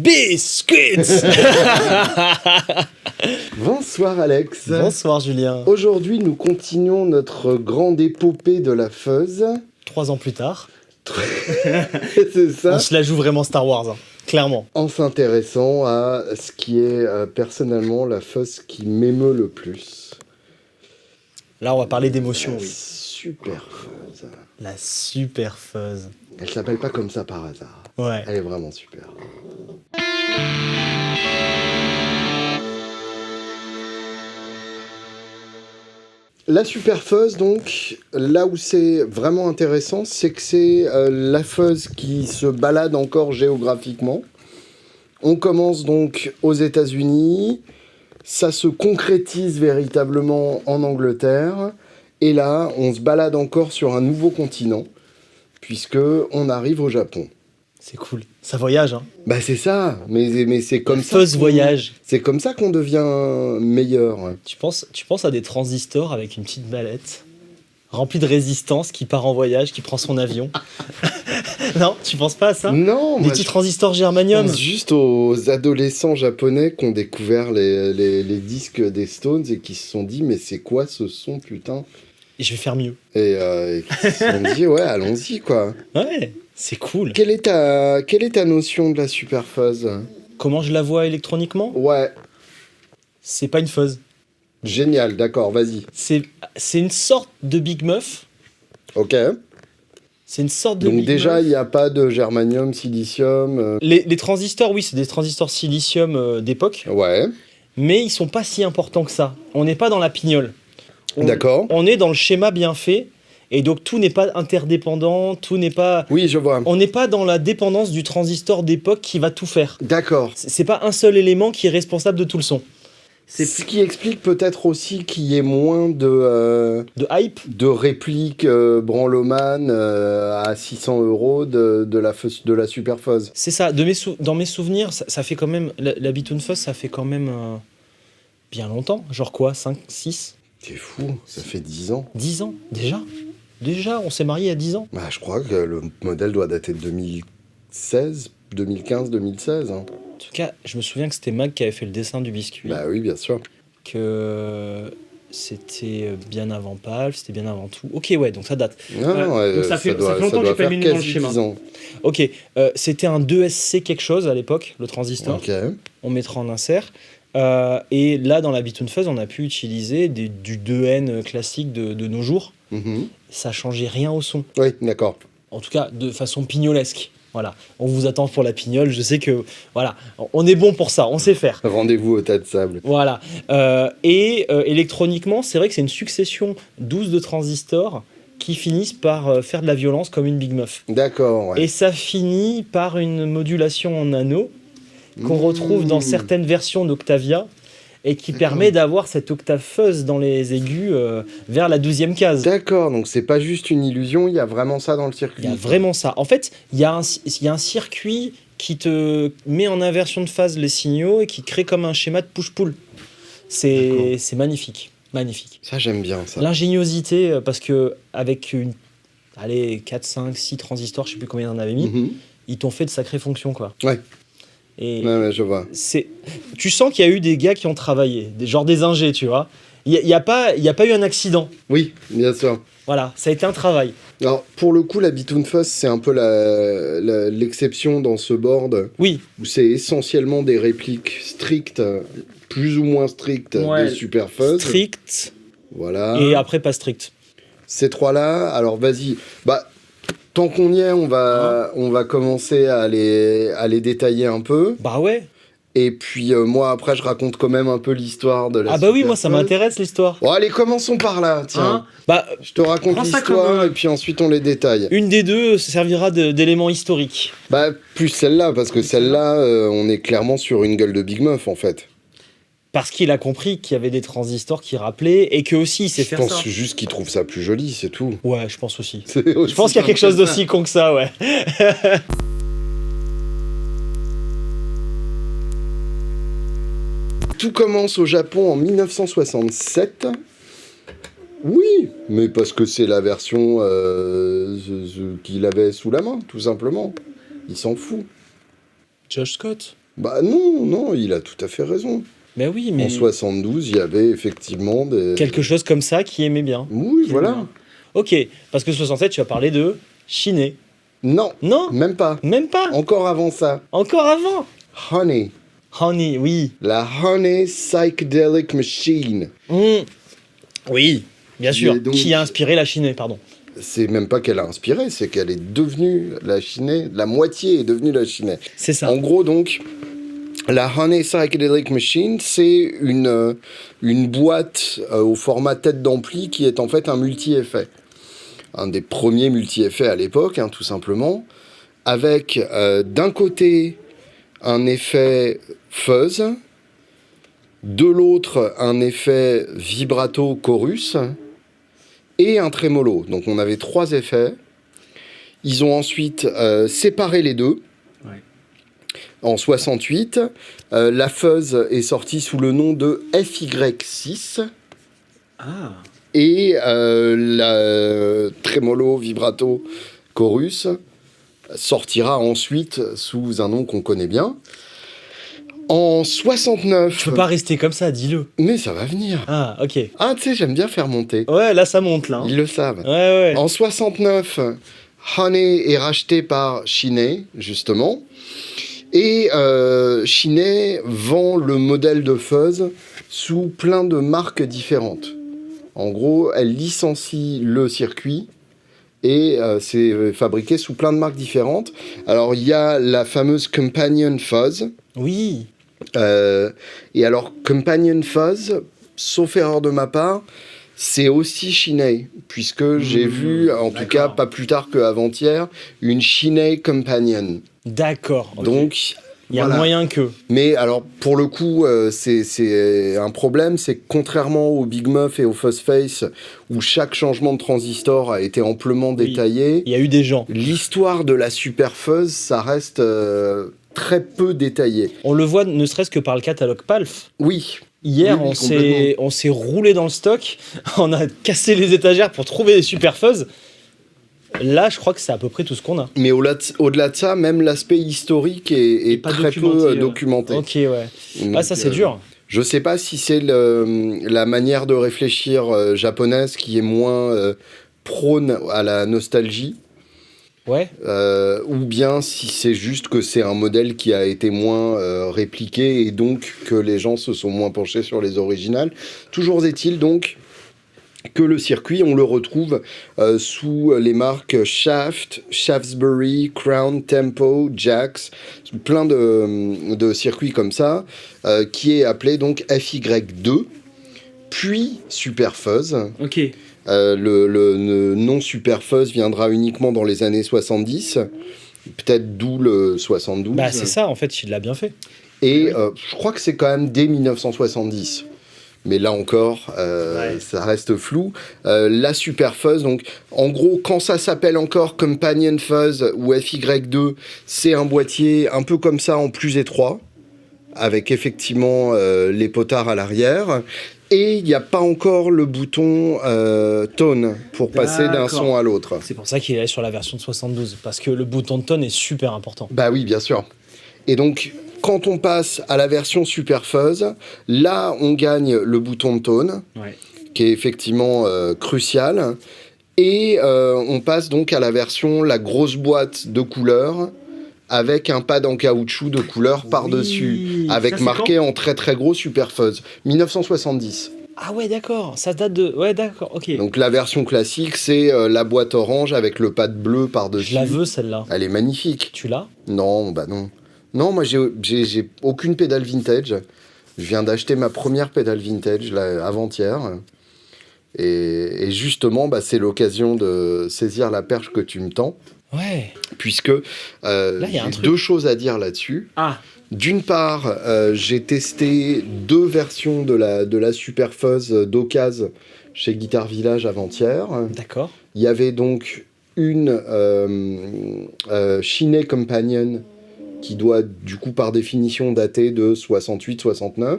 Biscuits. Bonsoir Alex. Bonsoir Julien. Aujourd'hui, nous continuons notre grande épopée de la fuzz. 3 ans plus tard. C'est ça. On se la joue vraiment Star Wars, hein, clairement. En s'intéressant à ce qui est personnellement la fuzz qui m'émeut le plus. Là, on va parler d'émotion, oui. Super fuzz. La super fuzz. Elle s'appelle pas comme ça par hasard. Ouais. Elle est vraiment super. La super fuzz, donc, là où c'est vraiment intéressant, c'est que c'est la fuzz qui se balade encore géographiquement. On commence donc aux États-Unis, ça se concrétise véritablement en Angleterre, et là, on se balade encore sur un nouveau continent, puisque on arrive au Japon. C'est cool. Ça voyage, hein. Bah c'est ça, mais c'est comme ça. Fuzz voyage. C'est comme ça qu'on devient meilleur. Tu penses à des transistors avec une petite mallette remplie de résistance qui part en voyage, qui prend son avion. Non, tu penses pas à ça? Non, des petits transistors germanium. Je pense juste aux adolescents japonais qui ont découvert les disques des Stones et qui se sont dit mais c'est quoi ce son putain? Et je vais faire mieux. Et qui se sont dit ouais allons-y quoi. Ouais, c'est cool. Quelle est ta notion de la super fuzz? Comment je la vois électroniquement? Ouais. C'est pas une fuzz. Génial, d'accord, vas-y. C'est une sorte de Big Muff. Ok. C'est une sorte de Donc Big déjà, Muff. il n'y a pas de germanium, silicium. Les transistors, oui, c'est des transistors silicium d'époque, Ouais, mais ils sont pas si importants que ça. On n'est pas dans la pignole. d'accord. On est dans le schéma bien fait, et donc tout n'est pas interdépendant, tout n'est pas... Oui, je vois. On n'est pas dans la dépendance du transistor d'époque qui va tout faire. D'accord. C'est pas un seul élément qui est responsable de tout le son. C'est ce qui explique peut-être aussi qu'il y ait moins de hype. de répliques branloman à 600 € de la super fuzz. C'est ça, dans mes souvenirs, ça fait quand même... La Bitoon Fuzz, ça fait quand même bien longtemps. Genre quoi, 5, 6, C'est fou, ça fait 10 ans. 10 ans, déjà. Déjà, on s'est mariés à 10 ans. Bah, je crois que le modèle doit dater de 2016, 2015, 2016. Hein. En tout cas, je me souviens que c'était Mag qui avait fait le dessin du biscuit. Bah oui, bien sûr. Que c'était bien avant Palf, c'était bien avant tout. Ok, ouais, donc ça date. Non, donc ça fait longtemps que j'ai pas mis le nom dans le schéma. 10 ans. Ok, c'était un 2SC quelque chose à l'époque, le transistor. Ok. On mettra en insert. Et là, dans la Bitoon Fuzz, on a pu utiliser du 2N classique de nos jours. Mhm. Ça changeait rien au son. Oui, d'accord. En tout cas, de façon pignolesque. Voilà, on vous attend pour la pignole. Je sais que, voilà, on est bon pour ça, on sait faire. Rendez-vous au tas de sable. Voilà. Électroniquement, c'est vrai que c'est une succession douce de transistors qui finissent par faire de la violence comme une Big Muff. D'accord, ouais. Et ça finit par une modulation en anneau qu'on retrouve dans certaines versions d'Octavia et qui permet d'avoir cette octave fuzz dans les aigus vers la 12e case. D'accord, donc c'est pas juste une illusion, il y a vraiment ça dans le circuit. Il y a vraiment ça. En fait, il y a un circuit qui te met en inversion de phase les signaux et qui crée comme un schéma de push-pull. C'est magnifique. Magnifique. Ça, j'aime bien ça. L'ingéniosité, parce que avec 4, 5, 6 transistors, je sais plus combien on avait mis, Mhm. ils t'ont fait de sacrées fonctions, quoi. Ouais. Et Ouais, je vois. tu sens qu'il y a eu des gars qui ont travaillé, genre des ingés, tu vois. Il y a pas eu un accident. Oui, bien sûr. Voilà, ça a été un travail. Alors, pour le coup, la Bitoon Fuzz, c'est un peu l'exception dans ce board, Oui, où c'est essentiellement des répliques strictes, plus ou moins strictes, Ouais, des Super Fuzz. strict Voilà. et après pas strict. Ces trois-là, alors vas-y. Bah, tant qu'on y est, on va commencer à les détailler un peu. Bah ouais. Et puis, moi, après, je raconte quand même un peu l'histoire de la Ah bah oui, Super moi ça Fuzz. m'intéresse l'histoire. Bon, allez, commençons par là, tiens. Hein bah, Je te raconte Prends ça l'histoire comme, et puis ensuite on les détaille. une des deux servira d'élément historique. Bah, plus celle-là, parce que celle-là, on est clairement sur une gueule de Big Muff, en fait. Parce qu'il a compris qu'il y avait des transistors qui rappelaient et que aussi il sait Je faire pense ça. juste qu'il trouve ça plus joli, c'est tout. Ouais, je pense aussi. Je Je pense qu'il y a quelque chose d'aussi con que ça, ouais. Tout commence au Japon en 1967. Oui, mais parce que c'est la version qu'il avait sous la main, tout simplement. Il s'en fout. Josh Scott. Bah non, il a tout à fait raison. Mais oui, mais En 72, il y avait effectivement des... quelque chose comme ça qui aimait bien. Oui, Qui voilà. aimait bien. Ok, parce que 67, tu as parlé de Chiné. Non, Non, même pas. même pas. Encore avant ça. Encore avant. Honey. Honey, oui. La Honey Psychedelic Machine. Oui, bien Qui sûr. est donc- Qui a inspiré la Chiné, pardon. C'est même pas qu'elle a inspiré, c'est qu'elle est devenue la Chiné. La moitié est devenue la Chiné. C'est ça. En gros, donc, la Honey Psychedelic Machine, c'est une boîte au format tête d'ampli qui est en fait un multi-effet. Un des premiers multi-effets à l'époque, hein, tout simplement, avec d'un côté un effet fuzz, de l'autre un effet vibrato chorus et un trémolo. Donc on avait 3 effets. Ils ont ensuite séparé les deux. Ouais. En 68, la fuzz est sortie sous le nom de FY6 Ah. et la trémolo vibrato chorus sortira ensuite sous un nom qu'on connaît bien. En 69... Tu peux pas rester comme ça, dis-le. Mais ça va venir. Ah, ok. Ah, tu sais, j'aime bien faire monter. Ouais, là, ça monte, là. hein. Ils le savent. Ouais. En 69, Honey est racheté par Chiné, justement. Et Chiné vend le modèle de fuzz sous plein de marques différentes. En gros, elle licencie le circuit et c'est fabriqué sous plein de marques différentes. Alors, il y a la fameuse Companion Fuzz. Oui. Et alors, Companion Fuzz, sauf erreur de ma part, c'est aussi Chiné, puisque j'ai vu, en tout cas pas plus tard qu'avant-hier, une Chiné Companion. D'accord. ok. Donc, il y a voilà. moyen que. Mais alors, pour le coup, c'est un problème, c'est que contrairement au Big Muff et au Fuzz Face, où chaque changement de transistor a été amplement Oui. détaillé, Il y a eu des gens. l'histoire de la Super Fuzz, ça reste très peu détaillé. On le voit ne serait-ce que par le catalogue PALF. Oui, Hier, Oui, on s'est roulé dans le stock, on a cassé les étagères pour trouver des super fuzz. Là, je crois que c'est à peu près tout ce qu'on a. mais au-delà de ça, même l'aspect historique est Pas très peu documenté. Ok, ouais. Donc, Ah, ça, c'est dur. Je sais pas si c'est la manière de réfléchir japonaise qui est moins prône à la nostalgie, Ouais. ou bien si c'est juste que c'est un modèle qui a été moins répliqué et donc que les gens se sont moins penchés sur les originales. Toujours est-il donc que le circuit, on le retrouve sous les marques Shaft, Shaftesbury, Crown, Tempo, Jax, plein de circuits comme ça, qui est appelé donc FY2, puis Super Fuzz. Ok. Le nom Super Fuzz viendra uniquement dans les années 70, peut-être d'où le 72. Bah, c'est ça, en fait, il l'a bien fait. Et je crois que c'est quand même dès 1970. Mais là encore, ça reste flou. La Super Fuzz, donc en gros, quand ça s'appelle encore Companion Fuzz ou FY2, c'est un boîtier un peu comme ça en plus étroit, avec effectivement les potards à l'arrière. Et il n'y a pas encore le bouton tone pour passer d'un D'accord. son à l'autre. C'est pour ça qu'il est sur la version de 72, parce que le bouton de tonne est super important. Bah oui, bien sûr. Et donc, quand on passe à la version Super Fuzz, là, on gagne le bouton de tone, Ouais. qui est effectivement crucial. Et on passe donc à la version, la grosse boîte de couleurs, avec un pad en caoutchouc de couleur par-dessus, Ça, avec c'est marqué en très très gros Super Fuzz. 1970. Ah ouais, d'accord, ça date de... Ouais, d'accord, ok. Donc la version classique, c'est la boîte orange avec le pad bleu par-dessus. Je la veux, celle-là. Elle est magnifique. Tu l'as? Non, bah non. Non, moi j'ai aucune pédale vintage. Je viens d'acheter ma première pédale vintage là, avant-hier. Et justement, bah, c'est l'occasion de saisir la perche que tu me tends. Ouais. Puisque y a un j'ai truc. 2 choses à dire là-dessus. Ah, D'une part, j'ai testé 2 versions de la Super Fuzz d'occasion chez Guitar Village avant-hier. d'accord. Il y avait donc une Chiné Companion qui doit du coup par définition dater de 68-69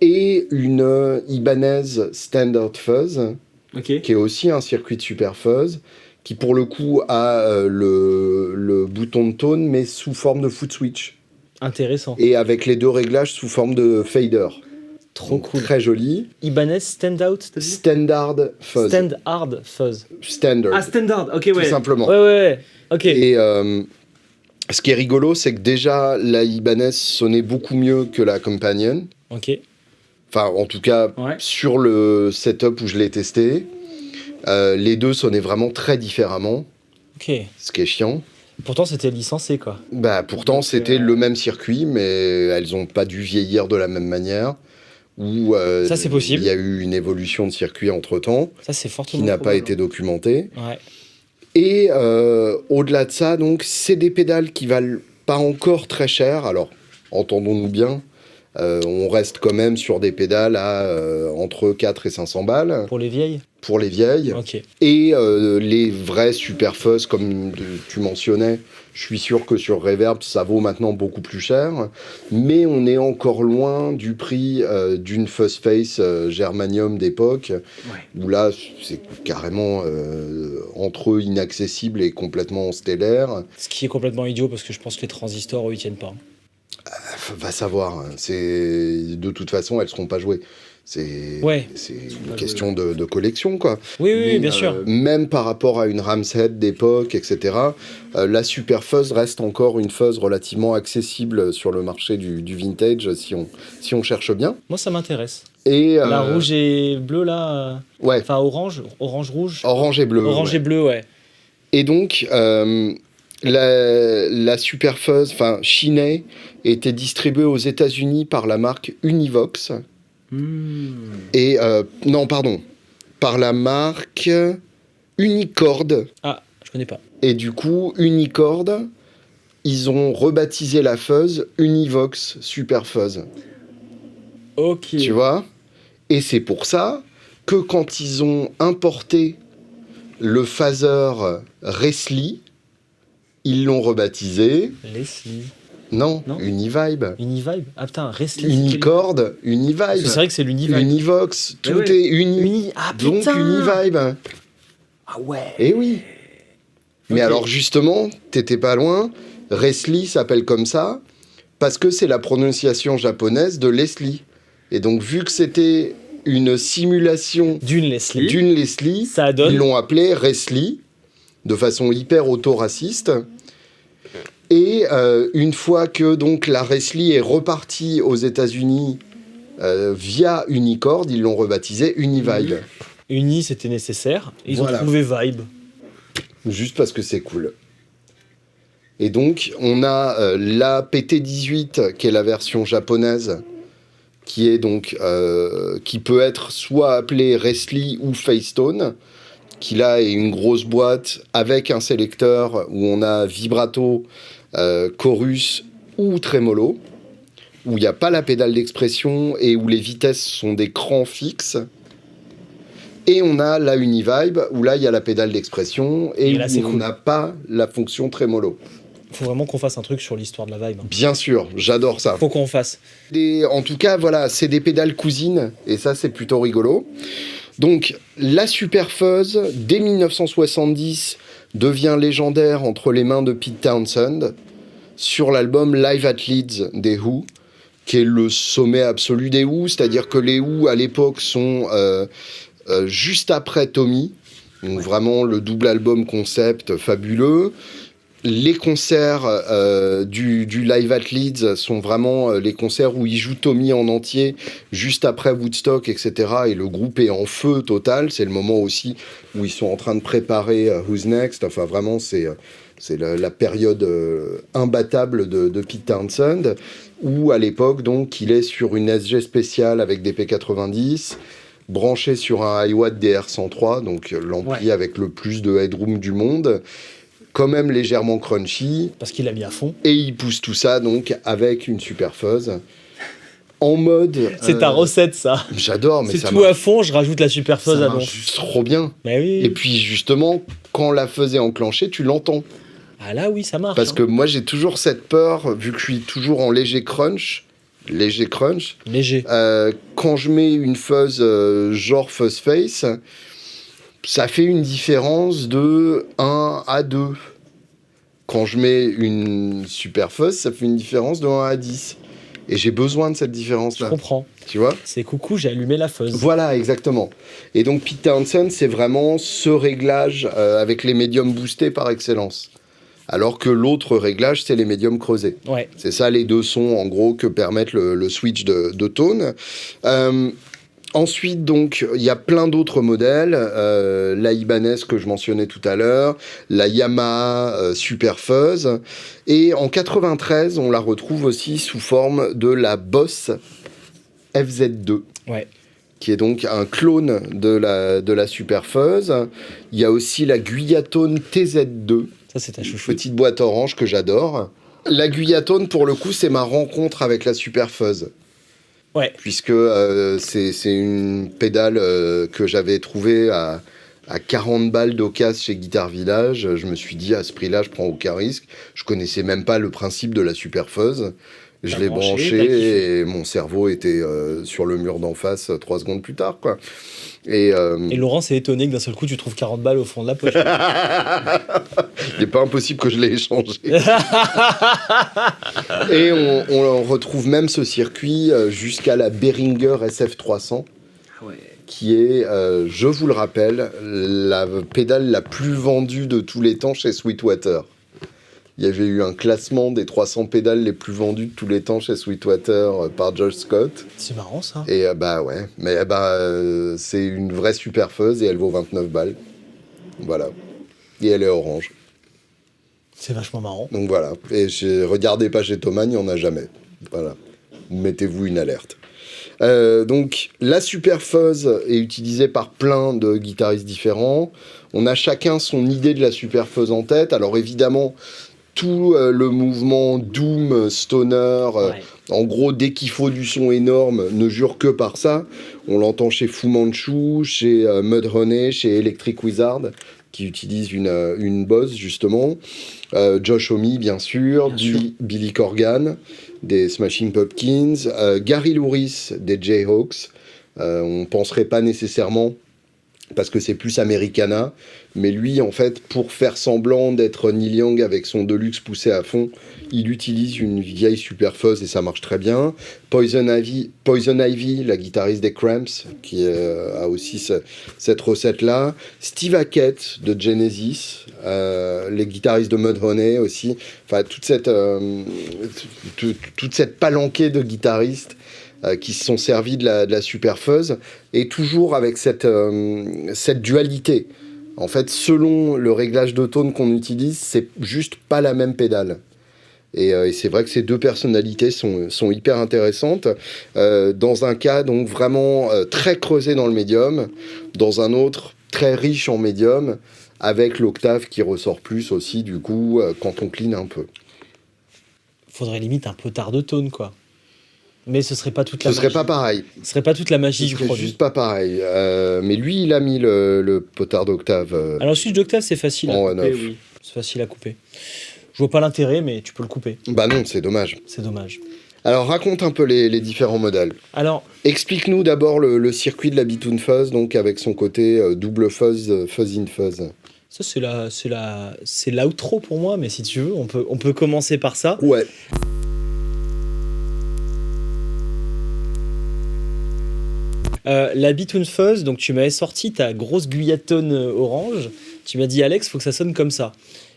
et une Ibanez Standard Fuzz Ok. qui est aussi un circuit de Super Fuzz qui pour le coup a le bouton de tone mais sous forme de foot switch. Intéressant. Et avec les deux réglages sous forme de fader. Trop Donc, cool. Très joli. Ibanez Standout, t'as dit Standard fuzz. Stand-hard Fuzz. Standard. Ah, Standard, ok, ouais. Tout simplement. Ouais. Ok. Et ce qui est rigolo, c'est que déjà, la Ibanez sonnait beaucoup mieux que la Companion. Ok. Enfin, en tout cas, Ouais. sur le setup où je l'ai testé, les deux sonnaient vraiment très différemment, Ok. ce qui est chiant. Pourtant, c'était licencé, quoi. Bah, pourtant, Donc, c'était le même circuit, mais elles n'ont pas dû vieillir de la même manière. Ou Ça, c'est possible. il y a eu une évolution de circuit entre-temps, Ça, c'est qui fortement n'a pas probable. été documentée. Ouais. Et au-delà de ça, donc, c'est des pédales qui valent pas encore très cher. Alors, entendons-nous bien, on reste quand même sur des pédales à entre 4 et 500 balles Pour les vieilles. pour les vieilles. Ok. Et les vrais super fuzz, comme tu mentionnais, je suis sûr que sur Reverb, ça vaut maintenant beaucoup plus cher. Mais on est encore loin du prix d'une fuzz face germanium d'époque, Ouais. où là, c'est carrément entre eux inaccessible et complètement stellaire. Ce qui est complètement idiot parce que je pense que les transistors, eux, ils tiennent pas. Va savoir. De toute façon, elles seront pas jouées. C'est Ouais. une question de collection, quoi. Oui, Mais, bien sûr. Même par rapport à une Ramshead d'époque, etc., la Super Fuzz reste encore une fuzz relativement accessible sur le marché du vintage si on cherche bien. Moi, ça m'intéresse. Et, La rouge et bleu, là. Ouais, Enfin, orange-rouge. orange et bleu. Orange ouais. et bleu, ouais. Et donc, la Super Fuzz, enfin, Shinei, était distribuée aux États-Unis par la marque Univox. Et, non, pardon, par la marque Unicord. Ah, je connais pas. Et du coup, Unicord, ils ont rebaptisé la fuzz Univox Super Fuzz. Ok. Tu vois? Et c'est pour ça que quand ils ont importé le phaser Resli, ils l'ont rebaptisé... Leslie. Non, Non. Univibe. Univibe. Ah putain, Resli. Unicord, Parce Univibe. que c'est vrai que c'est l'Univibe. Univox, tout ouais. est uni. Ah Donc putain. Univibe. Ah ouais. Eh oui. Mais Ok. alors justement, t'étais pas loin. Resli s'appelle comme ça parce que c'est la prononciation japonaise de Leslie. Et donc vu que c'était une simulation D'une Leslie. d'une Leslie, Ça donne. ils l'ont appelé Resli de façon hyper auto-raciste. Et une fois que donc la Resli est repartie aux États-Unis via Unicord, ils l'ont rebaptisé Univibe. Uni, c'était nécessaire. Ils Voilà. ont trouvé Vibe. Juste parce que c'est cool. Et donc, on a la PT-18, qui est la version japonaise, qui est donc qui peut être soit appelée Resli ou Facetone, qui là est une grosse boîte avec un sélecteur où on a vibrato, chorus ou tremolo, où il n'y a pas la pédale d'expression et où les vitesses sont des crans fixes. Et on a la Univibe, où là, il y a la pédale d'expression et Et là, c'est où on cool. n'a pas la fonction tremolo. Faut vraiment qu'on fasse un truc sur l'histoire de la Vibe. Bien sûr, j'adore ça. Faut qu'on fasse. En tout cas, voilà, c'est des pédales cousines, et ça, c'est plutôt rigolo. Donc, la Super Fuzz, dès 1970, devient légendaire entre les mains de Pete Townshend sur l'album Live at Leeds des Who, qui est le sommet absolu des Who, c'est-à-dire que les Who, à l'époque, sont juste après Tommy, donc vraiment le double album concept fabuleux. Les concerts du Live at Leeds sont vraiment les concerts où il joue Tommy en entier, juste après Woodstock, etc. Et le groupe est en feu total. C'est le moment aussi où ils sont en train de préparer Who's Next. Enfin, vraiment, c'est la période imbattable de Pete Townshend, où à l'époque, donc, il est sur une SG spéciale avec des P90, branché sur un iWatt DR103, donc l'ampli avec le plus de headroom du monde, quand même légèrement crunchy, Parce qu'il l'a mis à fond. et il pousse tout ça donc avec une Super Fuzz en mode... C'est ta recette, ça. J'adore, mais C'est ça tout à marche, fond, je rajoute la super fuzz ça à marche donf. juste trop bien. Mais oui. Et puis justement, quand la fuzz est enclenchée, tu l'entends. Ah là, oui, ça marche. Parce que moi, j'ai toujours cette peur, vu que je suis toujours en léger crunch, Léger. quand je mets une fuzz genre fuzz face, ça fait une différence de 1 à 2. quand je mets une super fuzz, ça fait une différence de 1 à 10. Et j'ai besoin de cette différence-là. Je comprends. Tu vois ? C'est coucou, j'ai allumé la fuzz. Voilà, exactement. Et donc Pete Townsend, c'est vraiment ce réglage avec les médiums boostés par excellence. Alors que l'autre réglage, c'est les médiums creusés. Ouais. C'est ça les deux sons, en gros, que permettent le switch de tone. Ensuite, donc, il y a plein d'autres modèles. La Ibanez que je mentionnais tout à l'heure, la Yamaha Super Fuzz. Et en 93, on la retrouve aussi sous forme de la Boss FZ2. Ouais. Qui est donc un clone de la Super Fuzz. Il y a aussi la Guyatone TZ2. Ça, c'est ta chouchou. Petite boîte orange que j'adore. La Guyatone, pour le coup, c'est ma rencontre avec la Super Fuzz. Ouais. Puisque c'est une pédale que j'avais trouvée à 40 balles d'occasion chez Guitar Village. Je me suis dit, à ce prix-là, je prends aucun risque. Je connaissais même pas le principe de la Super Fuzz. Je l'ai branché et mon cerveau était sur le mur d'en face 3 secondes plus tard, quoi. Et Laurent s'est étonné que d'un seul coup, tu trouves 40 balles au fond de la poche. Il n'est pas impossible que je l'ai échangé. Et on retrouve même ce circuit jusqu'à la Behringer SF300. Ouais. Qui est, je vous le rappelle, la pédale la plus vendue de tous les temps chez Sweetwater. Il y avait eu un classement des 300 pédales les plus vendues de tous les temps chez Sweetwater par George Scott. C'est marrant, ça. Et bah ouais, mais c'est une vraie Super Fuzz et elle vaut 29 balles. Voilà. Et elle est orange. C'est vachement marrant. Donc voilà. Et regardez pas chez Thomann, il n'y en a jamais. Voilà. Mettez-vous une alerte. Donc la Super Fuzz est utilisée par plein de guitaristes différents. On a chacun son idée de la Super Fuzz en tête. Alors évidemment, tout le mouvement Doom, Stoner, en gros, dès qu'il faut du son énorme, ne jure que par ça. On l'entend chez Fu Manchu, chez Mudhoney, chez Electric Wizard, qui utilisent une Boss, justement. Josh Homme, bien sûr. Billy Corgan, des Smashing Pumpkins. Gary Louris, des Jayhawks. On ne penserait pas nécessairement, parce que c'est plus Americana, mais lui, en fait, pour faire semblant d'être Neil Young avec son Deluxe poussé à fond, il utilise une vieille Super Fuzz et ça marche très bien. Poison Ivy, la guitariste des Cramps, qui a aussi cette recette-là. Steve Hackett de Genesis, les guitaristes de Mudhoney aussi. Enfin, toute cette palanquée de guitaristes qui se sont servis de la Super Fuzz, et toujours avec cette dualité. En fait, selon le réglage de tone qu'on utilise, c'est juste pas la même pédale. Et c'est vrai que ces deux personnalités sont hyper intéressantes. Dans un cas, donc vraiment très creusé dans le médium, dans un autre, très riche en médium, avec l'octave qui ressort plus aussi, du coup, quand on clean un peu. Faudrait limite un potard de tone, quoi. Mais ce serait pas toute la magie. Ce serait pas pareil. Ce serait pas toute la magie du produit. Ce serait juste pas pareil. Mais lui, il a mis le potard d'octave. Alors, le switch d'octave, c'est facile à couper. Oui. C'est facile à couper. Je vois pas l'intérêt, mais tu peux le couper. Bah non, c'est dommage. C'est dommage. Alors, raconte un peu les différents modèles. Alors, explique-nous d'abord le circuit de la Bitoon Fuzz, donc avec son côté double fuzz, fuzz in fuzz. Ça, c'est l'outro pour moi, mais si tu veux, on peut commencer par ça. Ouais. La Bitoon Fuzz, donc tu m'avais sorti ta grosse Guyatone orange. Tu m'as dit, Alex, faut que ça sonne comme ça.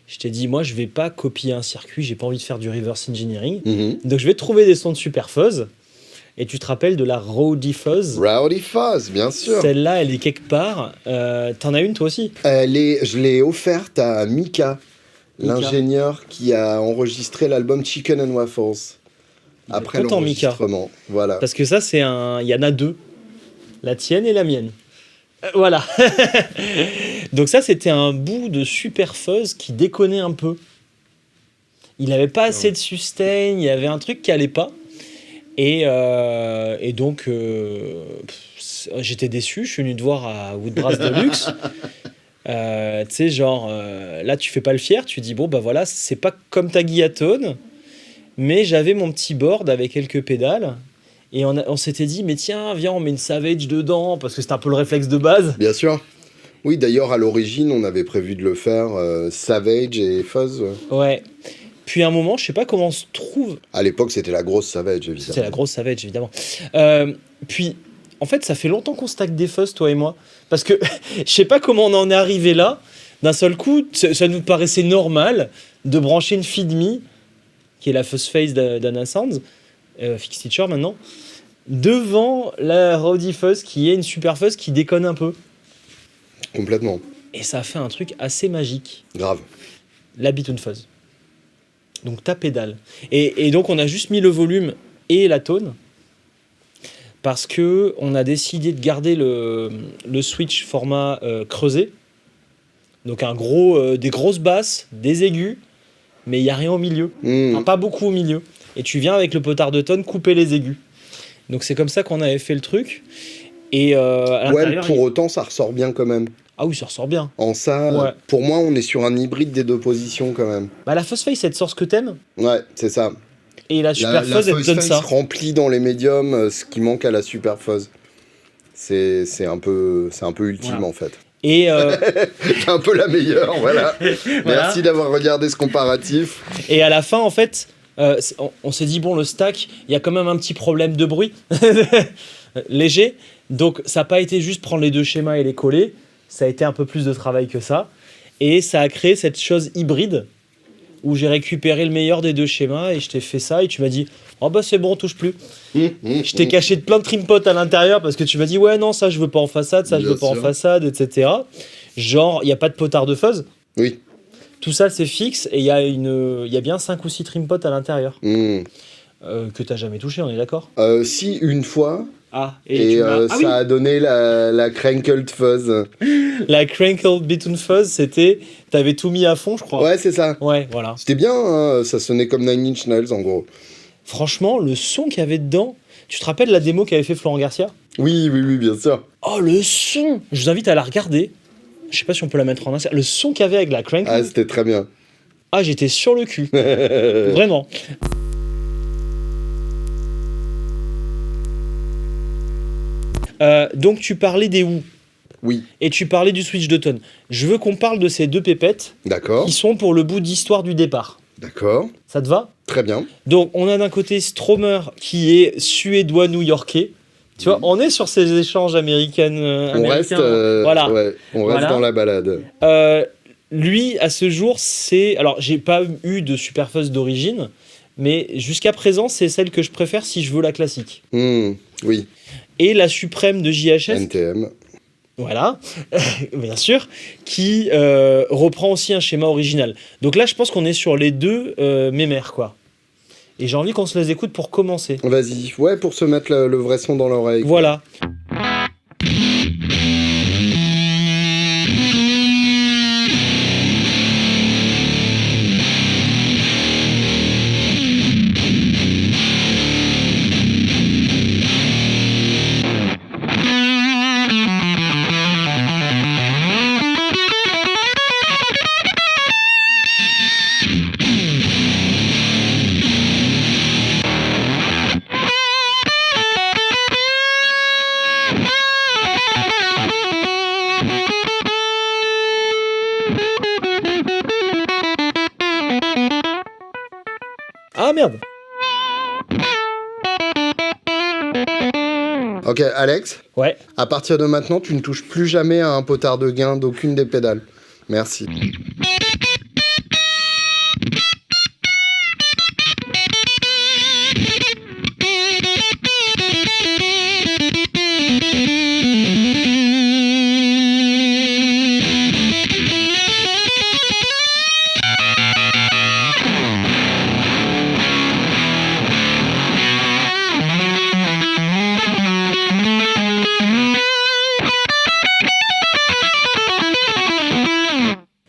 Je t'ai dit, moi, je vais pas copier un circuit, j'ai pas envie de faire du reverse engineering. Donc, je vais trouver des sons de Super Fuzz. Et tu te rappelles de la Rowdy Fuzz? Rowdy Fuzz, bien sûr. Celle-là, elle est quelque part. T'en as une, toi aussi? Je l'ai offerte à Mika, l'ingénieur qui a enregistré l'album Chicken and Waffles. Après l'enregistrement. Mika. Voilà. Parce que ça, il y en a deux. La tienne et la mienne. Voilà. Donc ça, c'était un bout de Super Fuzz qui déconnait un peu. Il n'avait pas assez de sustain, il y avait un truc qui allait pas. Et donc, j'étais déçu. Je suis venu te voir à Woodbrass Deluxe. Tu sais, genre, là, tu fais pas le fier. Tu dis, bon, bah voilà, c'est pas comme ta Guyatone, mais j'avais mon petit board avec quelques pédales. Et on s'était dit, mais tiens, viens, on met une Savage dedans, parce que c'était un peu le réflexe de base. Bien sûr. Oui, d'ailleurs, à l'origine, on avait prévu de le faire Savage et Fuzz. Ouais. Puis à un moment, je sais pas comment on se trouve. À l'époque, c'était la grosse Savage, évidemment. C'était la grosse Savage, évidemment. Puis, en fait, ça fait longtemps qu'on stack des fuzz, toi et moi. Parce que je sais pas comment on en est arrivé là. D'un seul coup, ça nous paraissait normal de brancher une feed.me, qui est la fuzz face d'Anna Sounds, Fix Teacher maintenant, devant la Rowdy Fuzz, qui est une super fuzz qui déconne un peu. Complètement. Et ça a fait un truc assez magique. Grave. La Bitoon Fuzz. Donc ta pédale. Et donc on a juste mis le volume et la tone parce que on a décidé de garder le switch format creusé. Donc des grosses basses, des aigus, mais il n'y a rien au milieu. Enfin, pas beaucoup au milieu. Et tu viens avec le potard de tone couper les aigus. Donc c'est comme ça qu'on avait fait le truc. Et à l'intérieur, pour autant, ça ressort bien quand même. Ah oui, ça ressort bien. En ça, Ouais. Pour moi, on est sur un hybride des deux positions quand même. Bah la Fuzz Face, elle te sort ce que t'aimes. Ouais, c'est ça. Et la Super Fuzz, elle te donne ça. Remplit dans les médiums ce qui manque à la Super Fuzz. C'est un peu ultime, voilà. En fait. Et C'est un peu la meilleure, voilà. Merci d'avoir regardé ce comparatif. Et à la fin, en fait, on s'est dit, bon, le stack, il y a quand même un petit problème de bruit. Léger. Donc, ça n'a pas été juste prendre les deux schémas et les coller. Ça a été un peu plus de travail que ça. Et ça a créé cette chose hybride où j'ai récupéré le meilleur des deux schémas et je t'ai fait ça et tu m'as dit, oh bah c'est bon, on touche plus. Je t'ai caché de plein de trim pots à l'intérieur parce que tu m'as dit, ouais, non, ça je veux pas en façade, ça je veux pas en façade, etc. Genre, il n'y a pas de potard de fuzz. Oui. Tout ça, c'est fixe et il y a bien 5 ou 6 trim pots à l'intérieur. Que t'as jamais touché, on est d'accord? Si, une fois. Ah, ça a donné la Crankled Fuzz. La Crankled Bitoon Fuzz, c'était... T'avais tout mis à fond, je crois. Ouais, c'est ça. Ouais, voilà. C'était bien, hein, ça sonnait comme Nine Inch Nails, en gros. Franchement, le son qu'il y avait dedans... Tu te rappelles la démo qu'avait fait Florent Garcia? Oui, bien sûr. Oh, le son! Je vous invite à la regarder. Je sais pas si on peut la mettre en insert. Le son qu'il y avait avec la Crankled... Ah, c'était très bien. Ah, j'étais sur le cul. Vraiment. Donc tu parlais des Who. Oui. Et tu parlais du switch de tone. Je veux qu'on parle de ces deux pépettes D'accord. qui sont pour le bout d'histoire du départ. D'accord. Ça te va? Très bien. Donc on a d'un côté Stromer qui est suédois-new-yorkais. Tu vois, on est sur ces échanges américains. On reste, voilà. Ouais, on reste dans la balade. Lui, à ce jour, c'est... Alors, j'ai pas eu de Super Fuzz d'origine, mais jusqu'à présent, c'est celle que je préfère si je veux la classique. Oui. Et la suprême de JHS. NTM. Voilà, bien sûr, qui reprend aussi un schéma original. Donc là, je pense qu'on est sur les deux mémères, quoi. Et j'ai envie qu'on se les écoute pour commencer. Vas-y, ouais, pour se mettre le vrai son dans l'oreille. Voilà. Ah merde. Ok, Alex. Ouais. À partir de maintenant, tu ne touches plus jamais à un potard de gain d'aucune des pédales. Merci.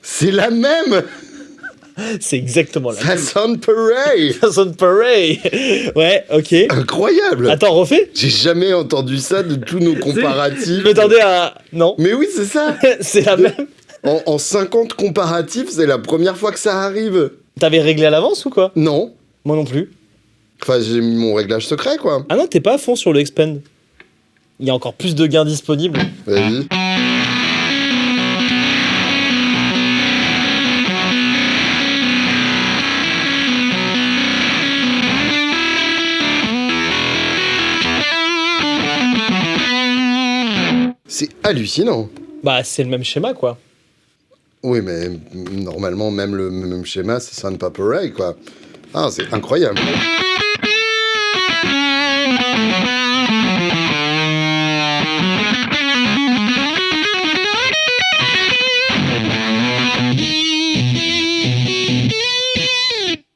C'est la même. C'est exactement la Ça même. sonne pareil. Ça sonne pareil. Ouais, ok. Incroyable. Attends, refais. J'ai jamais entendu ça de tous nos comparatifs. Je m'attendais à... Non. Mais oui, c'est ça. C'est la même. En 50 comparatifs, c'est la première fois que ça arrive. T'avais réglé à l'avance ou quoi? Non. Moi non plus. Enfin, j'ai mis mon réglage secret, quoi. Ah non, t'es pas à fond sur le expand. Il y a encore plus de gains disponibles. Vas-y. C'est hallucinant. Bah, c'est le même schéma, quoi. Oui, mais normalement, même le même schéma, ça sonne pas pareil, quoi. Ah, c'est incroyable.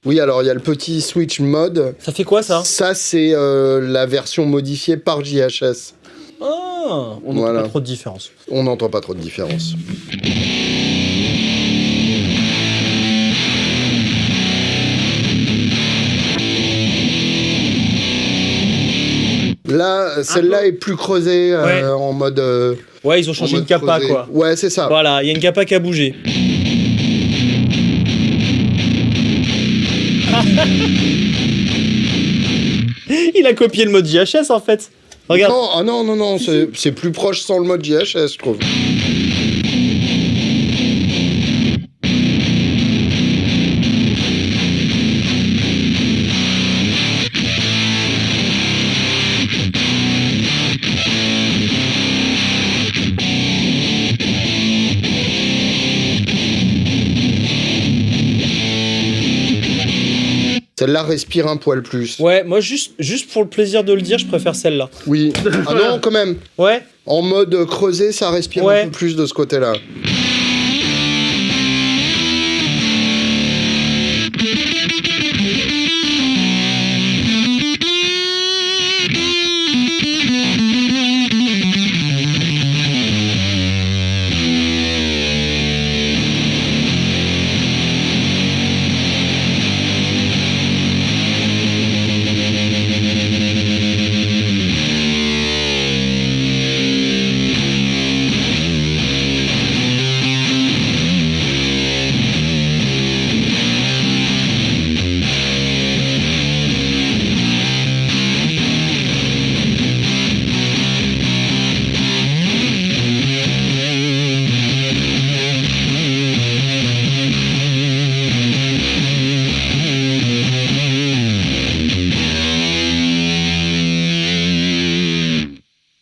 Oui, alors il y a le petit switch mode. Ça fait quoi, ça? Ça, c'est la version modifiée par JHS. Ah, on n'entend Voilà. pas trop de différence. On n'entend pas trop de différence. Là, celle-là est plus creusée Ouais. en mode. Ouais, ils ont changé en une mode capa, creusé. quoi. Ouais, c'est ça. Voilà, il y a une capa qui a bougé. Il a copié le mode JHS, en fait. Regarde. Non, ah non, c'est plus proche sans le mode JHS, je trouve. Celle-là respire un poil plus. Ouais, moi, juste pour le plaisir de le dire, je préfère celle-là. Oui. Ah non, quand même. Ouais. En mode creusé, ça respire Ouais. un peu plus de ce côté-là.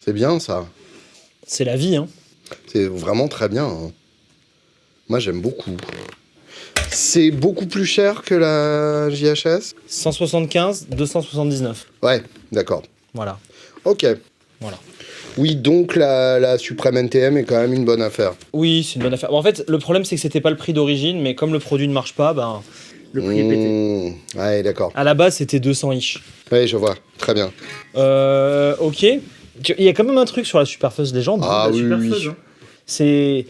C'est bien, ça. C'est la vie, hein. C'est vraiment très bien. Hein. Moi, j'aime beaucoup. C'est beaucoup plus cher que la JHS? 175, 279. Ouais, d'accord. Voilà. Ok. Voilà. Oui, donc la Supreme NTM est quand même une bonne affaire. Oui, c'est une bonne affaire. Bon, en fait, le problème, c'est que c'était pas le prix d'origine, mais comme le produit ne marche pas, ben, le prix est pété. Ouais, d'accord. À la base, c'était 200 ish. Oui, je vois. Très bien. Ok. Il y a quand même un truc sur la Superfuzz Legend. Ah La oui, Superfuzz, oui. hein. C'est...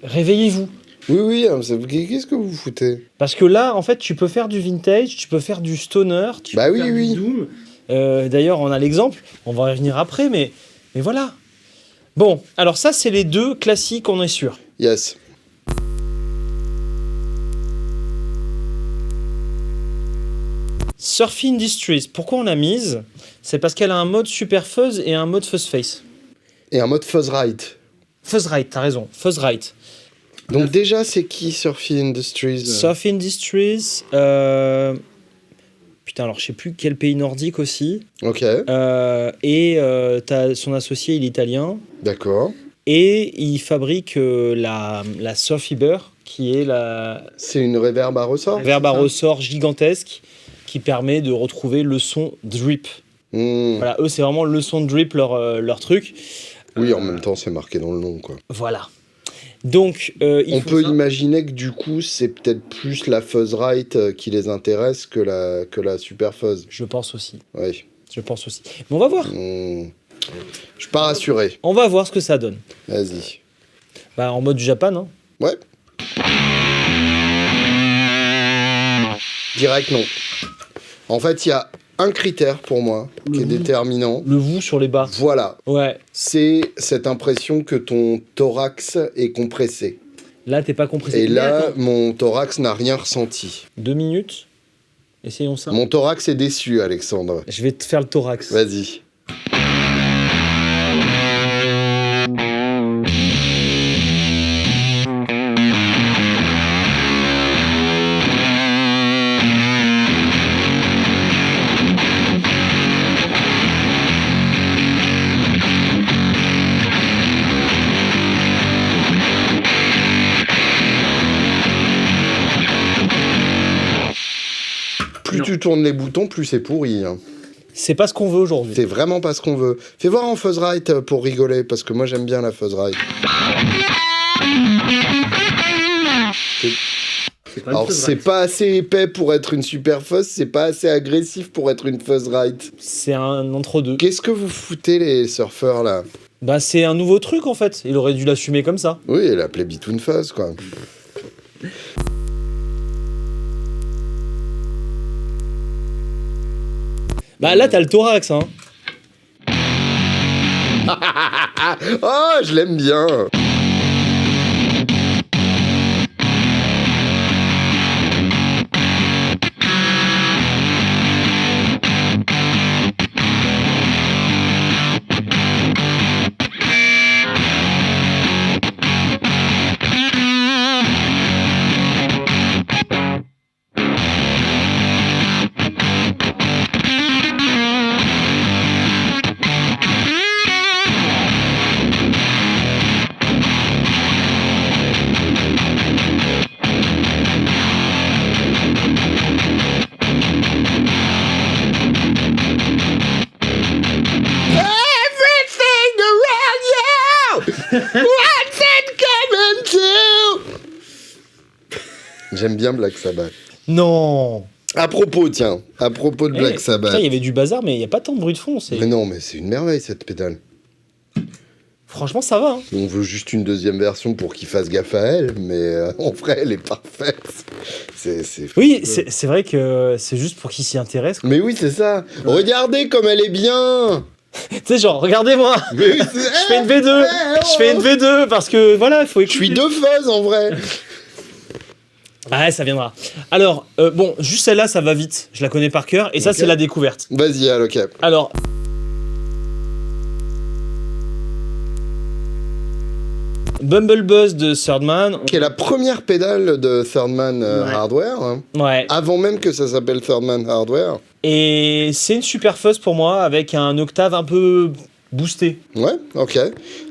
Réveillez-vous. Oui, oui, qu'est-ce que vous foutez? Parce que là, en fait, tu peux faire du vintage, tu peux faire du stoner, tu Bah peux oui, faire oui. du doom. D'ailleurs, on a l'exemple, on va y revenir après, mais voilà. Bon, alors ça, c'est les deux classiques, on est sûr. Yes. Surfing Industries, pourquoi on l'a mise? C'est parce qu'elle a un mode Super Fuzz et un mode Fuzz Face. Et un mode Fuzz Right. Fuzz Right, t'as raison, Fuzz Right. Donc déjà, c'est qui Surfing Industries? Surfing Industries, putain, alors je sais plus quel pays nordique aussi. Ok, Et t'as son associé, il est italien. d'accord. Et il fabrique la Surfiber, qui est la C'est une reverb à ressort? verbe à c'est ça ressort gigantesque qui permet de retrouver le son drip. Hmm. Voilà, eux, c'est vraiment le son drip, leur truc. Oui, en même temps, c'est marqué dans le nom, quoi. Voilà. Donc, il On faut peut ça. imaginer que du coup, c'est peut-être plus la Fuzz Right qui les intéresse que la Super Fuzz. Je pense aussi. Oui. Je pense aussi. Mais on va voir. Hmm. Je suis pas rassuré. On va voir ce que ça donne. Vas-y. Bah, en mode Japan, hein. Ouais. Direct, non. En fait, il y a un critère pour moi qui est déterminant. Le vous sur les bas. Voilà. Ouais. C'est cette impression que ton thorax est compressé. Là, t'es pas compressé. Et Mais là, attends, mon thorax n'a rien ressenti. 2 minutes. Essayons ça. Mon thorax est déçu, Alexandre. Je vais te faire le thorax. Vas-y. plus Non. tu tournes les boutons, plus c'est pourri. Hein. C'est pas ce qu'on veut aujourd'hui. C'est vraiment pas ce qu'on veut. Fais voir en Fuzzrite pour rigoler, parce que moi j'aime bien la Fuzzrite. Alors c'est pas assez épais pour être une super fuzz, c'est pas assez agressif pour être une Fuzzrite. C'est un entre-deux. Qu'est-ce que vous foutez les surfeurs là? Bah, c'est un nouveau truc en fait. Il aurait dû l'assumer comme ça. Oui, l'appelait Bitoon Fuzz quoi. Bah, là, t'as le thorax, hein. Oh, je l'aime bien. Everything around you, what's it coming to? J'aime bien Black Sabbath. Non. À propos, tiens, à propos de Black Sabbath. Putain, il y avait du bazar, mais il n'y a pas tant de bruit de fond. Mais non, mais c'est une merveille cette pédale. Franchement, ça va. Hein. On veut juste une deuxième version pour qu'il fasse gaffe à elle, mais en vrai, elle est parfaite. C'est Oui, c'est vrai que c'est juste pour qu'il s'y intéresse. Mais oui, c'est ça. Regardez comme elle est bien. Tu sais, genre, regardez-moi. Mais oui, Je fais une V2. Je fais une V2 parce que voilà, il faut Je écouter. suis deux fuzz en vrai. Ah, ça viendra. Alors, bon, juste celle-là, ça va vite. Je la connais par cœur. Et ça, Ok. c'est la découverte. Vas-y, Al, ok. Alors. Bumblebuzz de Third Man. Qui est la première pédale de Third Man Ouais. Hardware, hein, Ouais. avant même que ça s'appelle Third Man Hardware. Et c'est une super fuzz pour moi avec un octave un peu boosté. Ouais, ok.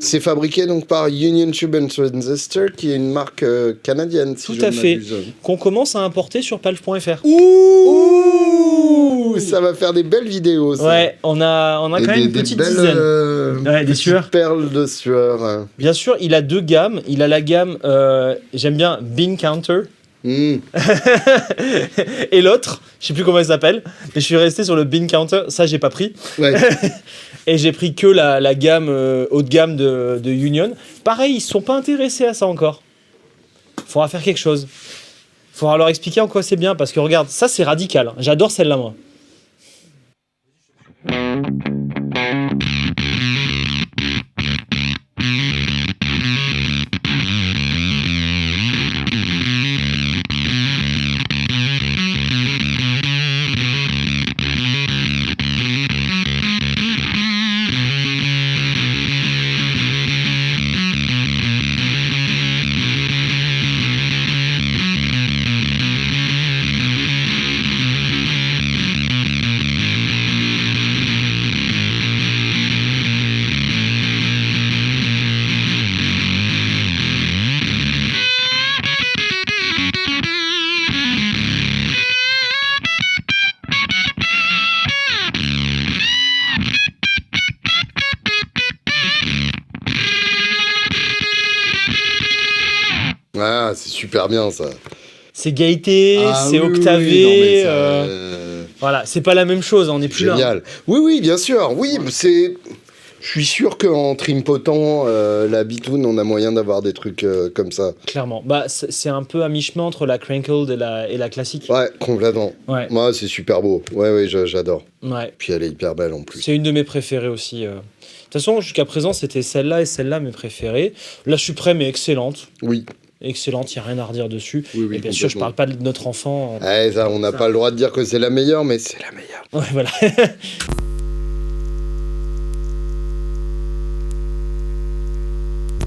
C'est fabriqué donc par Union Tube and Transistor, qui est une marque canadienne, si Tout je à ne fait. m'abuse. Qu'on commence à importer sur palf.fr. Ouh, ça va faire des belles vidéos, ça. Ouais, on a Et quand même une petite belles, dizaine. Ouais, des petites sueurs. perles de sueur. Hein. Bien sûr, il a deux gammes. Il a la gamme, j'aime bien, Bean Counter. Mm. Et l'autre, je sais plus comment elle s'appelle, mais je suis resté sur le Bean Counter. Ça, j'ai pas pris. Ouais. Et j'ai pris que la gamme haut de gamme de Union. Pareil, ils se sont pas intéressés à ça encore. Faudra faire quelque chose. Faudra leur expliquer en quoi c'est bien, parce que regarde, ça c'est radical. J'adore celle-là, moi. Ah, c'est super bien, ça. C'est gaieté, Ah, c'est oui, oui, octavé. oui, non, mais ça, Voilà, c'est pas la même chose, on n'est plus là. génial. Oui, oui, bien sûr. Oui, c'est... Je suis sûr qu'en trimpotant la bitoune, on a moyen d'avoir des trucs comme ça. Clairement. Bah, c'est un peu à mi-chemin entre la crankled et la classique. Ouais, complètement. Ouais. Moi, c'est super beau. Ouais, ouais, j'adore. Ouais. Puis elle est hyper belle en plus. C'est une de mes préférées aussi. De toute façon, jusqu'à présent, c'était celle-là et celle-là mes préférées. La suprême est excellente. Oui. Excellente, il n'y a rien à redire dessus. Oui, oui, Et bien sûr, je complètement. parle pas de notre enfant. Ouais, ça, on n'a pas le droit de dire que c'est la meilleure, mais c'est la meilleure. Ouais, voilà.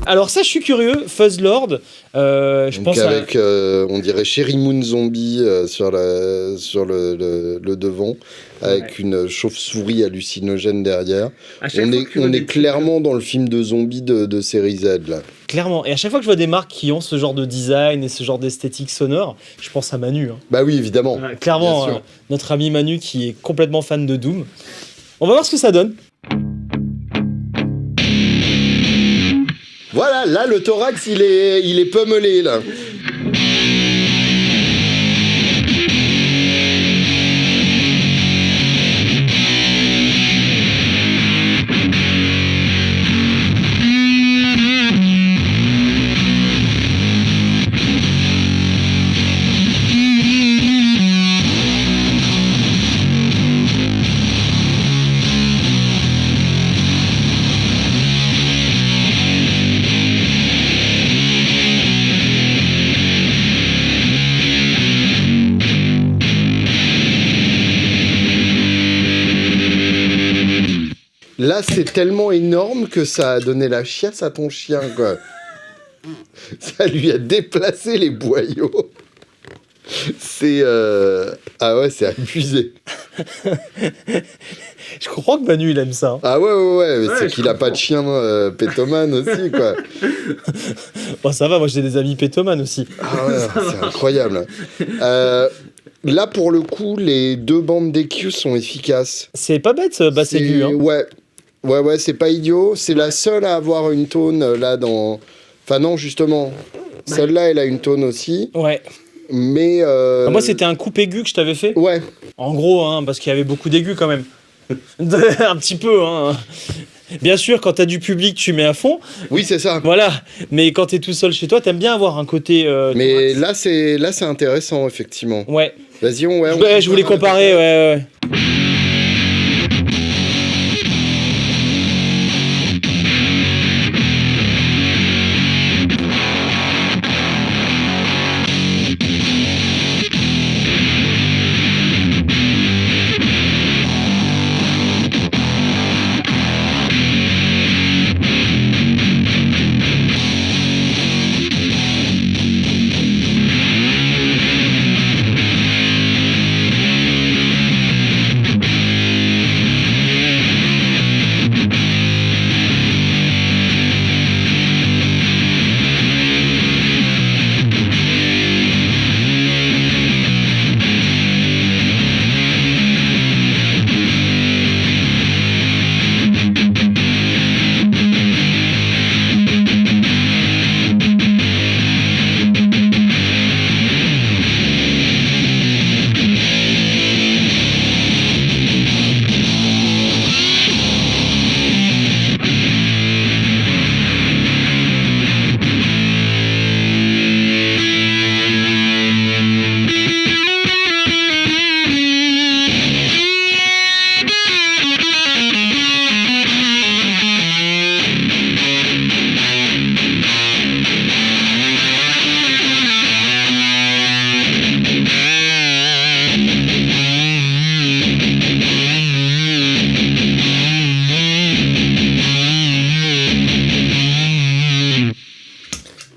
Alors ça, je suis curieux. Fuzzlord, je Donc pense avec, on dirait Sherry Moon Zombie sur le devant, avec une chauve-souris hallucinogène derrière. On est clairement dans le film de zombies de série Z, là. Clairement. Et à chaque fois que je vois des marques qui ont ce genre de design et ce genre d'esthétique sonore, je pense à Manu. Hein. Bah oui, évidemment. Clairement, Bien sûr. notre ami Manu qui est complètement fan de Doom. On va voir ce que ça donne. Voilà, là, le thorax, il est pommelé, là. Là, c'est tellement énorme que ça a donné la chiasse à ton chien, quoi. Ça lui a déplacé les boyaux. C'est... Ah ouais, c'est abusé. Je comprends que Manu, il aime ça. Ah ouais. C'est qu'il a comprends. pas de chien pétomane aussi, quoi. Bon, ça va, moi j'ai des amis pétomanes aussi. Ah ouais, c'est incroyable. Là, pour le coup, les 2 bandes d'EQ sont efficaces. C'est pas bête, ce basse aigu. Hein. Ouais, c'est pas idiot. C'est la seule à avoir une tone là dans. Enfin, non, justement. Celle-là, elle a une tone aussi. Ouais. Mais. Moi, c'était un coupe aigu que je t'avais fait. Ouais. En gros, hein, parce qu'il y avait beaucoup d'aigus quand même. Un petit peu, hein. Bien sûr, quand t'as du public, tu mets à fond. Oui, c'est ça. Voilà. Mais quand t'es tout seul chez toi, t'aimes bien avoir un côté. Mais thorax. là, c'est intéressant, effectivement. Ouais. Vas-y, Je voulais comparer, ouais.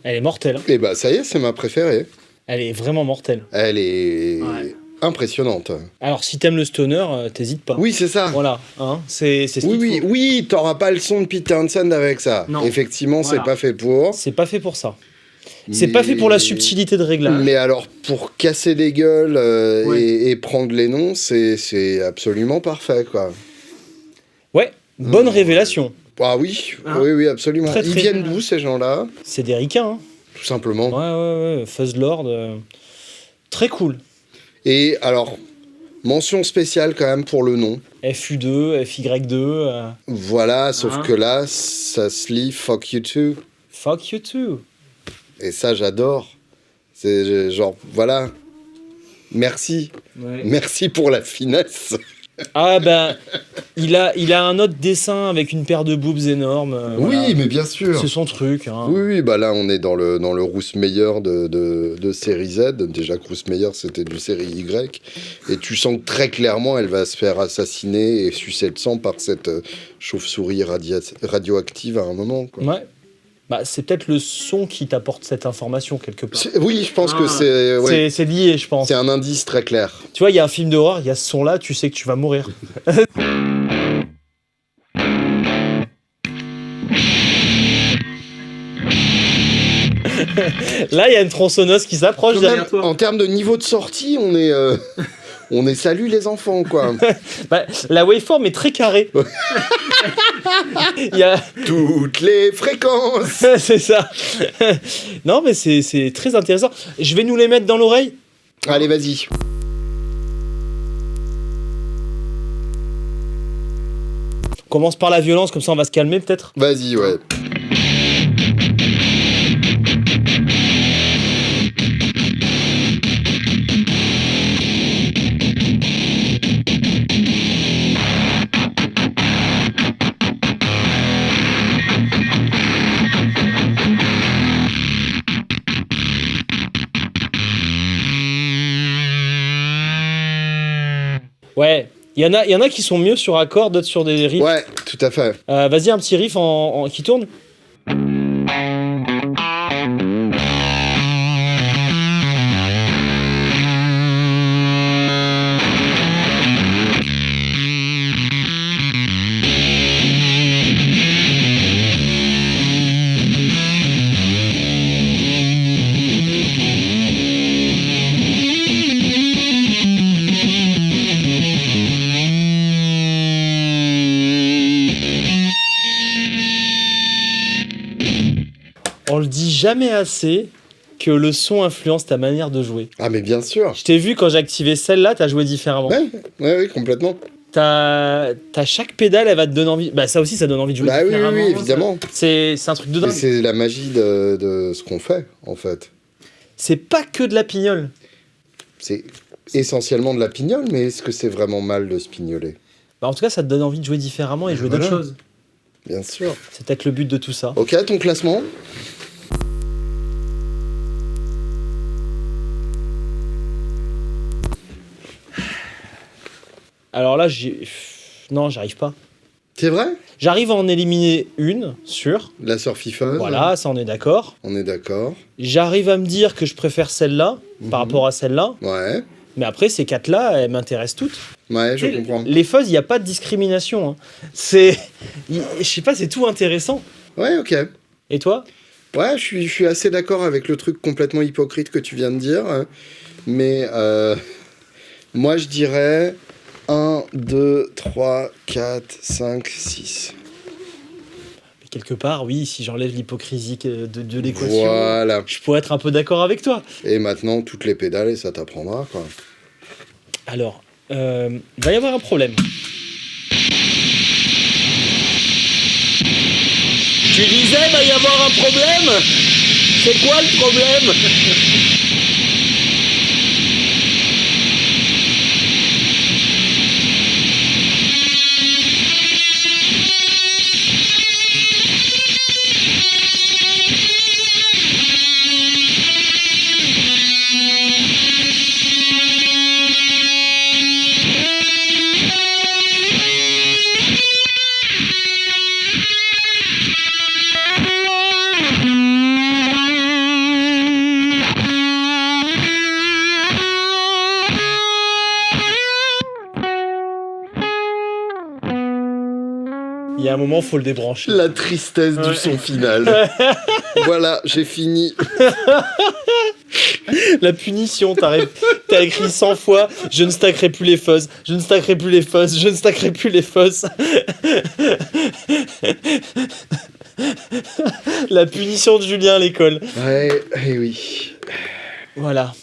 Elle est mortelle. Hein. Et bah, ça y est, c'est ma préférée. Elle est vraiment mortelle. Elle est impressionnante. Alors, si t'aimes le stoner, t'hésites pas. Oui, c'est ça. Voilà, hein, c'est ce qu'il faut. Oui, t'auras pas le son de Peter Hansen avec ça. Non. Effectivement, Voilà. c'est pas fait pour. C'est pas fait pour ça. C'est pas fait pour la subtilité de réglage. Mais alors, pour casser des gueules Ouais. et prendre les noms, c'est absolument parfait, quoi. Ouais, bonne révélation. Ah oui, Hein oui, absolument. Très, Ils très viennent bien. d'où, ces gens-là? C'est des ricains. Hein. Tout simplement. Ouais. Fuzzlord. Très cool. Et alors, mention spéciale quand même pour le nom. FU2, FY2. Voilà, sauf Hein que là, ça se lit Fuck You Too. Fuck you too. Et ça, j'adore. C'est genre, voilà. Merci. Ouais. Merci pour la finesse. Ah ben, il a un autre dessin avec une paire de boobs énormes. Oui, voilà. mais bien sûr. C'est son truc. Hein. Oui, bah là, on est dans le Rousse Meilleur de série Z. Déjà que Rousse Meilleur, c'était du série Y. Et tu sens que très clairement, elle va se faire assassiner et sucer le sang par cette chauve-souris radioactive à un moment, quoi. Ouais. Bah, c'est peut-être le son qui t'apporte cette information quelque part. Oui, je pense que c'est... ouais. C'est lié, je pense. C'est un indice très clair. Tu vois, il y a un film d'horreur, il y a ce son-là, tu sais que tu vas mourir. Là, il y a une tronçonneuse qui s'approche Quand derrière même, toi. en termes de niveau de sortie, on est... on est salut les enfants, quoi. Bah, la waveform est très carrée. Il y a... Toutes les fréquences. c'est ça. Non, mais c'est très intéressant. Je vais nous les mettre dans l'oreille. Allez, vas-y. On commence par la violence, comme ça on va se calmer peut-être. Vas-y, ouais. Ouais. Il y en a qui sont mieux sur accord, d'autres sur des riffs. Ouais, tout à fait. Vas-y, un petit riff qui tourne. On le dit jamais assez que le son influence ta manière de jouer. Ah, mais bien sûr. Je t'ai vu quand j'ai activé celle-là, t'as joué différemment. Ouais, complètement. T'as chaque pédale, elle va te donner envie. Bah ça aussi, ça donne envie de jouer Bah oui, différemment. oui, évidemment. C'est un truc de Mais dingue. c'est la magie de ce qu'on fait, en fait. C'est pas que de la pignole. C'est essentiellement de la pignole, mais est-ce que c'est vraiment mal de se pignoler? Bah, en tout cas, ça te donne envie de jouer différemment et jouer Voilà. d'autres choses. Bien sûr. C'est peut-être le but de tout ça. Ok, ton classement? Alors là, non, j'arrive pas. C'est vrai? J'arrive à en éliminer une, sûre. La surfifeuse. Voilà, ça on est d'accord. On est d'accord. J'arrive à me dire que je préfère celle-là par rapport à celle-là. Ouais. Mais après, ces quatre-là, elles m'intéressent toutes. Ouais, je Tu sais, comprends. Les fuzz, il n'y a pas de discrimination. Hein. Je sais pas, c'est tout intéressant. Ouais, ok. Et toi? Ouais, je suis assez d'accord avec le truc complètement hypocrite que tu viens de dire. Mais moi, je dirais 1, 2, 3, 4, 5, 6. Quelque part, oui, si j'enlève l'hypocrisie de l'équation, Voilà. je pourrais être un peu d'accord avec toi. Et maintenant, toutes les pédales, et ça t'apprendra, quoi. Alors, va y avoir un problème. Tu disais, va y avoir un problème? C'est quoi le problème? Il y a un moment, faut le débrancher. La tristesse du son final. Voilà, j'ai fini. La punition, t'as écrit 100 fois, je ne stackerai plus les fuzz, je ne stackerai plus les fuzz, je ne stackerai plus les fuzz. La punition de Julien à l'école. Ouais, et oui. Voilà.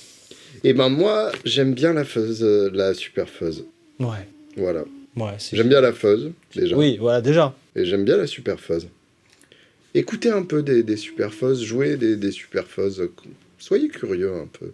Et ben moi, j'aime bien la fuzz, la super fuzz. Ouais. Voilà. Ouais, J'aime bien la fuzz, déjà. Oui, voilà, déjà. Et j'aime bien la super fuzz. Écoutez un peu des super fuzz, jouez des super fuzz. Soyez curieux un peu.